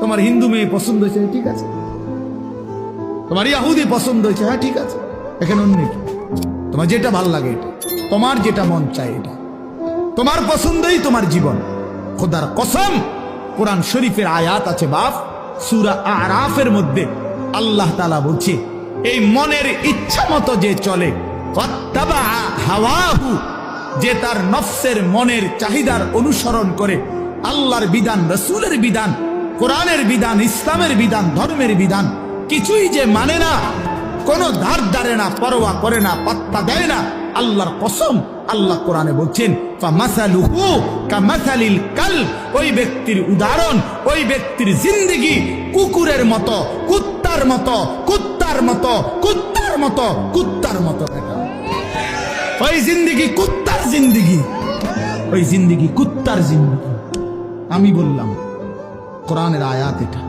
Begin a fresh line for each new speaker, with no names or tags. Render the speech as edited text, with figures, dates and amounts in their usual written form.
তোমার হিন্দু মেয়ে পছন্দ হয়েছে, ঠিক আছে। তোমার ইহুদি পছন্দ হয়েছে, হ্যাঁ ঠিক আছে। এখানে অন্য কি? তোমার যেটা ভাল লাগে এটা, তোমার যেটা মন চায় এটা, তোমার পছন্দই তোমার জীবন। খোদার কসম, কোরআন শরীফের আয়াত আছে বাপ, সূরা আরাফের মধ্যে আল্লাহ তাআলা বলছে, এই মনের ইচ্ছা মতো যে চলে, ওয়াত্তাবা হাওয়াহু, যে তার নফসের মনের চাহিদার অনুসরণ করে, আল্লাহর বিধান, রাসূলের বিধান, কোরআনের বিধান, ইসলামের বিধান, ধর্মের বিধান কিছুই যে মানে না, কোনো ধার ধারে না, পরোয়া করে না, পাত্তা দেয় না, আল্লাহর কসম, আল্লাহ কোরআনে বলছেন ফামাসালুহু কামাসালিল কালব, ওই ব্যক্তির উদাহরণ, ওই ব্যক্তির জিন্দেগি কুকুরের মতো, কুত্তার মতো, কুত্তার মতো, কুত্তার মতো, কুত্তার মতো। ওই জিন্দেগি কুত্তার জিন্দেগি, ওই জিন্দেগি কুত্তার জিন্দেগি। আমি বললাম কোরআনের আয়াত এটা।